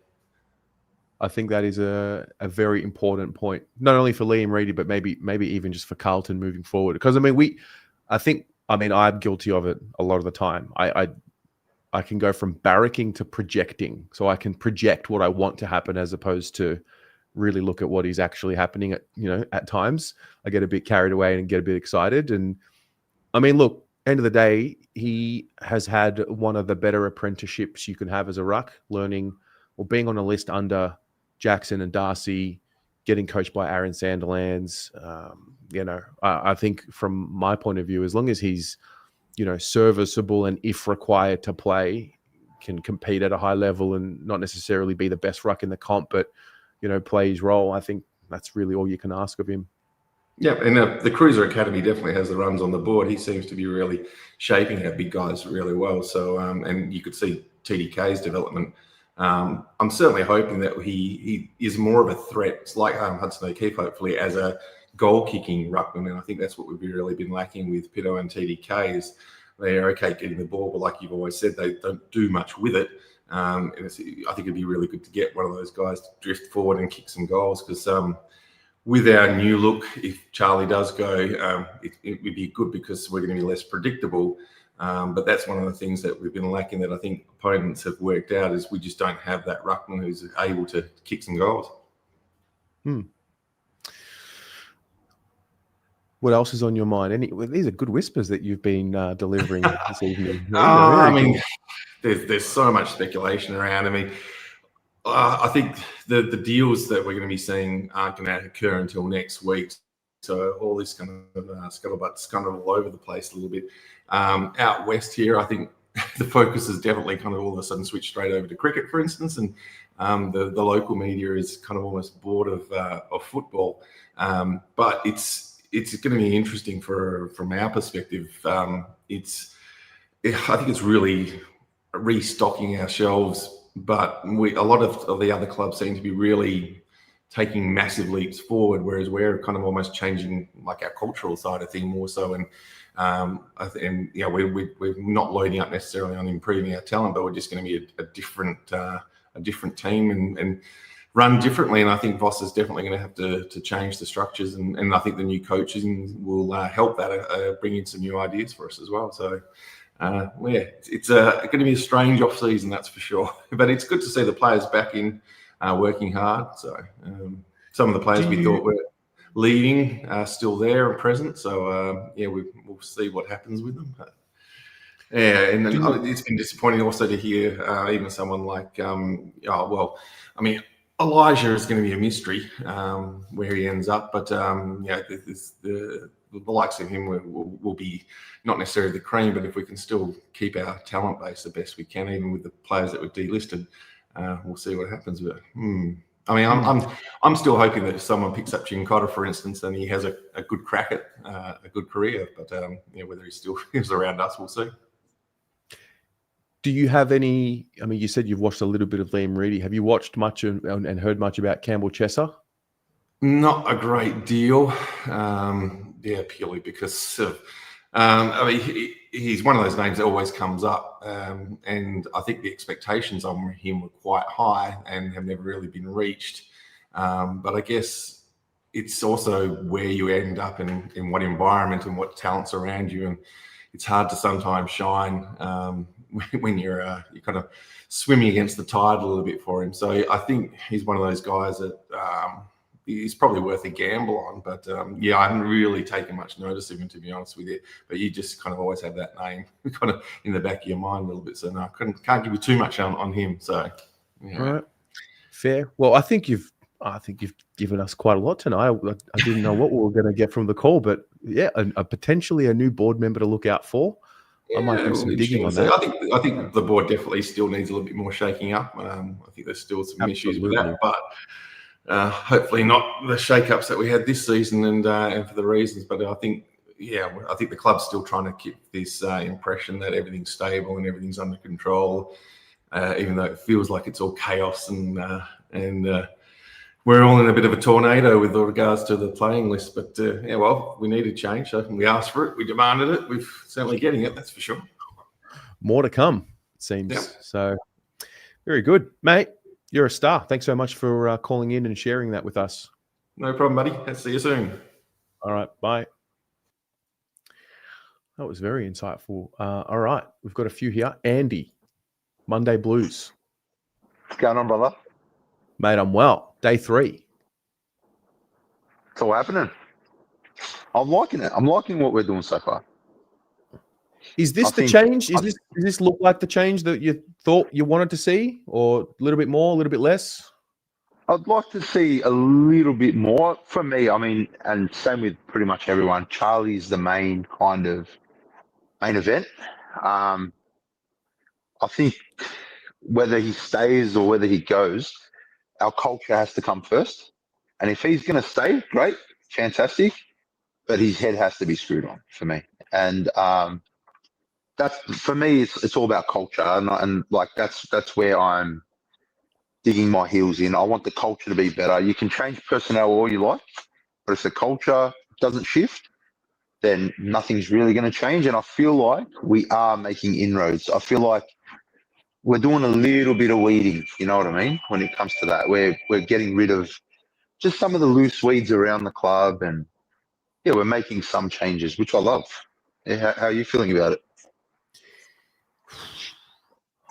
I think that is a very important point, not only for Liam Reedy, but maybe even just for Carlton moving forward. Because I'm guilty of it a lot of the time. I can go from barracking to projecting, so I can project what I want to happen as opposed to really look at what is actually happening at times. I get a bit carried away and get a bit excited. And I mean, look, end of the day, he has had one of the better apprenticeships you can have as a ruck, learning or being on a list under Jackson and Darcy, getting coached by Aaron Sandilands. I think from my point of view, as long as he's, serviceable and if required to play, can compete at a high level and not necessarily be the best ruck in the comp, but, play his role. I think that's really all you can ask of him. Yeah, and the Cruiser Academy definitely has the runs on the board. He seems to be really shaping our big guys really well. So, and you could see TDK's development. I'm certainly hoping that he is more of a threat. It's like Hudson O'Keefe, hopefully, as a goal-kicking ruckman. And I think that's what we've really been lacking with Pitto and TDK is they're okay getting the ball, but like you've always said, they don't do much with it. I think it'd be really good to get one of those guys to drift forward and kick some goals because with our new look, if Charlie does go, it would be good because we're going to be less predictable. But that's one of the things that we've been lacking that I think opponents have worked out is we just don't have that ruckman who's able to kick some goals. What else is on your mind? These are good whispers that you've been delivering this evening. There's so much speculation around. I mean, I think the deals that we're going to be seeing aren't going to occur until next week. So all this kind of scuttlebutt's kind of all over the place a little bit. Out west here, I think the focus is definitely kind of all of a sudden switched straight over to cricket, for instance, and the local media is kind of almost bored of football. But it's going to be interesting from our perspective. I think it's really restocking our shelves, but a lot of the other clubs seem to be really taking massive leaps forward, whereas we're kind of almost changing like our cultural side of thing more so. And we're not loading up necessarily on improving our talent, but we're just going to be a different team and run differently. And I think Voss is definitely going to have to change the structures, and I think the new coaching will help that bring in some new ideas for us as well. So. It's going to be a strange off season, that's for sure. But it's good to see the players back in working hard. So some of the players we thought were leaving are still there and present. So we'll see what happens with them. But, it's been disappointing also to hear even someone like Elijah is going to be a mystery where he ends up, but the likes of him will be not necessarily the cream, but if we can still keep our talent base the best we can, even with the players that were delisted, we'll see what happens with it. I mean, I'm still hoping that if someone picks up Jim Cotter, for instance, then he has a good crack at a good career. But whether he still is around us, we'll see. Do you have any? I mean, you said you've watched a little bit of Liam Reedy. Have you watched much and heard much about Campbell Chesser? Not a great deal. Purely because of, he's one of those names that always comes up. And I think the expectations on him were quite high and have never really been reached. But I guess it's also where you end up in what environment and what talent's around you. And it's hard to sometimes shine when you're kind of swimming against the tide a little bit for him. So I think he's one of those guys that he's probably worth a gamble on. But I haven't really taken much notice of him, to be honest with you. But you just kind of always have that name kind of in the back of your mind a little bit. So no, I can't give you too much on him. So all right, fair. Well, I think you've given us quite a lot tonight. I didn't know what we were going to get from the call, but a potentially a new board member to look out for. I might do some digging on that. I think the board definitely still needs a little bit more shaking up. I think there's still some issues with that, but hopefully not the shake-ups that we had this season and for the reasons. But I think the club's still trying to keep this impression that everything's stable and everything's under control, even though it feels like it's all chaos and we're all in a bit of a tornado with regards to the playing list. But yeah, well, we needed change. So we asked for it. We demanded it. We're certainly getting it. That's for sure. More to come, it seems. Yep. So very good, mate. You're a star. Thanks so much for calling in and sharing that with us. No problem, buddy. I'll see you soon. All right, bye. That was very insightful. All right, we've got a few here. Andy, Monday Blues. What's going on, brother? Mate, I'm well. Day 3. It's all happening. I'm liking it. I'm liking what we're doing so far. Is this the change? Does this look like the change that you thought you wanted to see, or a little bit more, a little bit less? I'd like to see a little bit more. For me, I mean, and same with pretty much everyone, Charlie's the main event. I think whether he stays or whether he goes, our culture has to come first. And if he's going to stay, great, fantastic. But his head has to be screwed on for me. And that's, for me, it's all about culture. And like that's where I'm digging my heels in. I want the culture to be better. You can change personnel all you like, but if the culture doesn't shift, then nothing's really going to change. And I feel like we are making inroads. I feel like we're doing a little bit of weeding, you know what I mean? When it comes to that, we're getting rid of just some of the loose weeds around the club, and yeah, we're making some changes, which I love. Yeah, how are you feeling about it?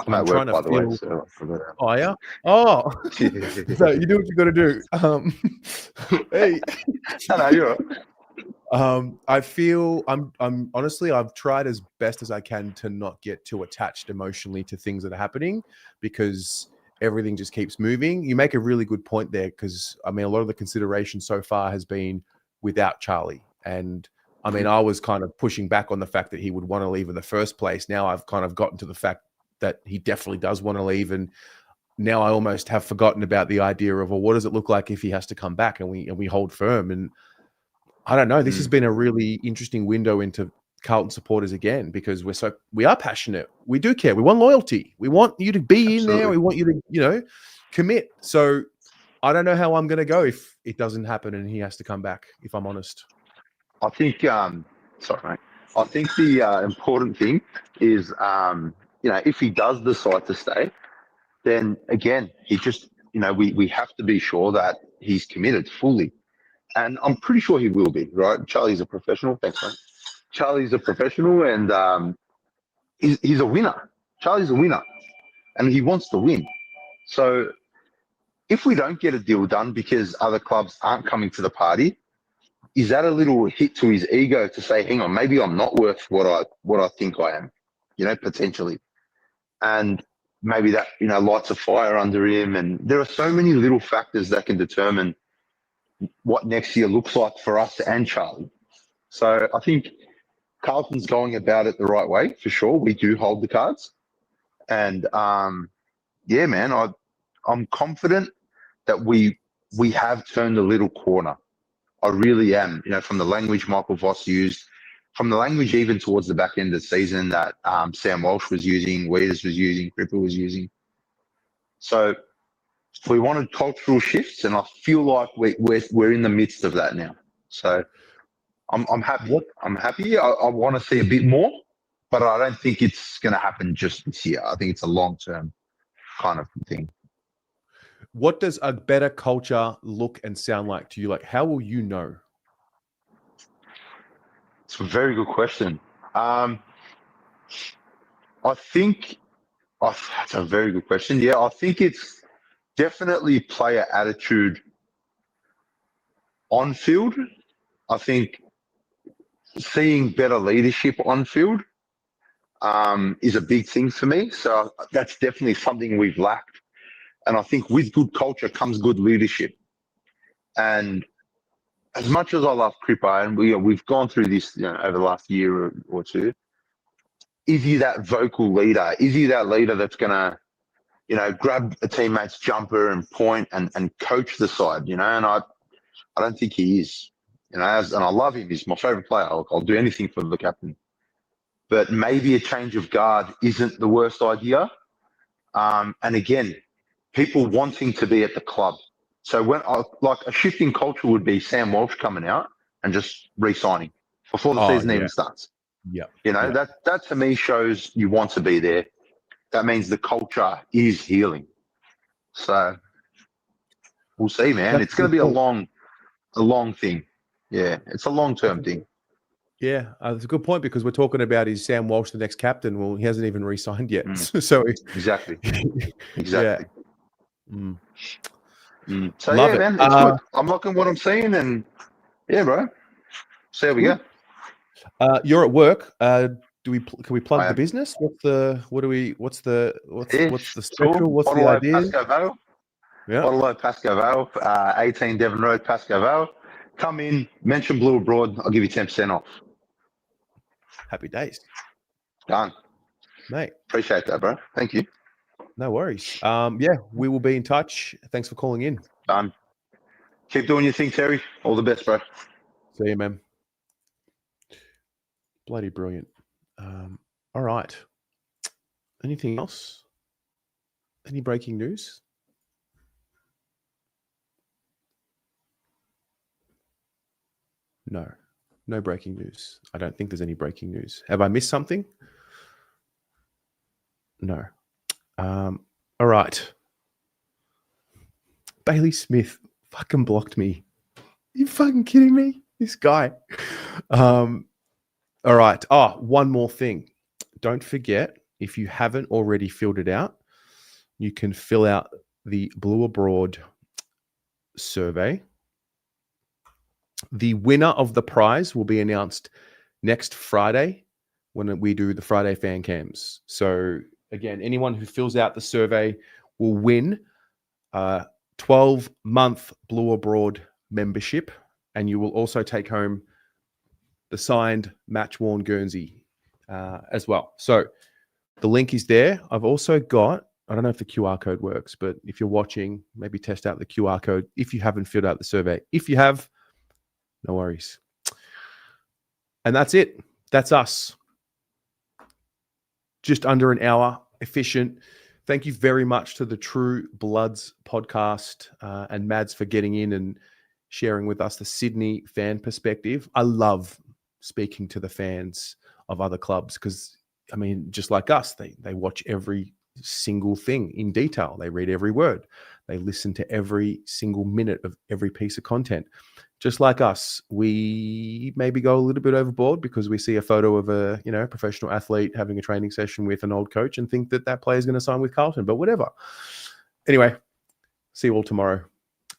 I'm at work, by the way. So oh, yeah? Oh, so you do what you got to do. Hey. No, you're right. I feel I'm honestly, I've tried as best as I can to not get too attached emotionally to things that are happening, because everything just keeps moving. You make a really good point there, because I mean, a lot of the consideration so far has been without Charlie. And I mean, I was kind of pushing back on the fact that he would want to leave in the first place. Now I've kind of gotten to the fact that he definitely does want to leave. And now I almost have forgotten about the idea of, well, what does it look like if he has to come back, and we hold firm? And I don't know. This has been a really interesting window into Carlton supporters again, because we are passionate. We do care. We want loyalty. We want you to be in there. We want you to, commit. So I don't know how I'm going to go if it doesn't happen and he has to come back, if I'm honest. I think, sorry, mate. I think the important thing is, if he does decide to stay, then again, he just, we have to be sure that he's committed fully. And I'm pretty sure he will be, right? Charlie's a professional. Thanks, mate. Charlie's a professional, and he's a winner. Charlie's a winner, and he wants to win. So if we don't get a deal done because other clubs aren't coming to the party, is that a little hit to his ego to say, hang on, maybe I'm not worth what I think I am, potentially. And maybe that, lights a fire under him. And there are so many little factors that can determine what next year looks like for us and Charlie. So I think Carlton's going about it the right way, for sure. We do hold the cards. And, yeah, man, I'm confident that we have turned a little corner. I really am, from the language Michael Voss used, from the language even towards the back end of the season that Sam Walsh was using, Weeders was using, Cripper was using. So we wanted cultural shifts, and I feel like we're in the midst of that now. So I'm happy. I'm happy. I want to see a bit more, but I don't think it's going to happen just this year. I think it's a long-term kind of thing. What does a better culture look and sound like to you? Like, how will you know? It's a very good question. I think that's a very good question. Yeah, I think it's definitely player attitude on field. I think seeing better leadership on field is a big thing for me. So that's definitely something we've lacked. And I think with good culture comes good leadership. And as much as I love Cripper, and we've gone through this over the last year or two, is he that vocal leader? Is he that leader that's going to, grab a teammate's jumper and point and coach the side, And I don't think he is, and I love him. He's my favorite player. I'll do anything for the captain. But maybe a change of guard isn't the worst idea. And again, people wanting to be at the club. So when like a shift in culture would be Sam Walsh coming out and just re-signing before the season even starts. Yeah. You know, that to me shows you want to be there. That means the culture is healing. So we'll see, man. It's going to be a long thing. Yeah, it's a long-term thing. Yeah, that's a good point because we're talking about is Sam Walsh the next captain? Well, he hasn't even re-signed yet. So exactly. Yeah. So Love yeah, it. man, it's good. I'm liking what I'm seeing, and yeah, bro. See how we go. You're at work. Can we plug I the am. business? What's the special? Cool. What's the Bottle idea? Pasco Vale. Yeah. Bottle Pasco Vale, 18 Devon Road, Pasco Vale. Come in, mention Blue Abroad. I'll give you 10% off. Happy days. Done. Mate. Appreciate that, bro. Thank you. No worries. Yeah, we will be in touch. Thanks for calling in. Done. Keep doing your thing, Terry. All the best, bro. See you, man. Bloody brilliant. All right. Anything else? Any breaking news? No breaking news. I don't think there's any breaking news. Have I missed something? No. All right. Bailey Smith fucking blocked me. You fucking kidding me? This guy. All right. Oh, one more thing. Don't forget, if you haven't already filled it out, you can fill out the Blue Abroad survey. The winner of the prize will be announced next Friday when we do the Friday fan cams. So again, anyone who fills out the survey will win a 12-month Blue Abroad membership, and you will also take home the signed match-worn Guernsey as well. So the link is there. I've also got, I don't know if the QR code works, but if you're watching, maybe test out the QR code if you haven't filled out the survey. If you have, no worries. And that's it. That's us. Just under an hour, efficient. Thank you very much to the True Bloods podcast and Mads for getting in and sharing with us the Sydney fan perspective. I love speaking to the fans of other clubs because, I mean, just like us, they watch every single thing in detail. They read every word. They listen to every single minute of every piece of content. Just like us, we maybe go a little bit overboard because we see a photo of a professional athlete having a training session with an old coach and think that player is going to sign with Carlton, but whatever. Anyway, see you all tomorrow.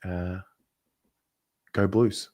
Go Blues.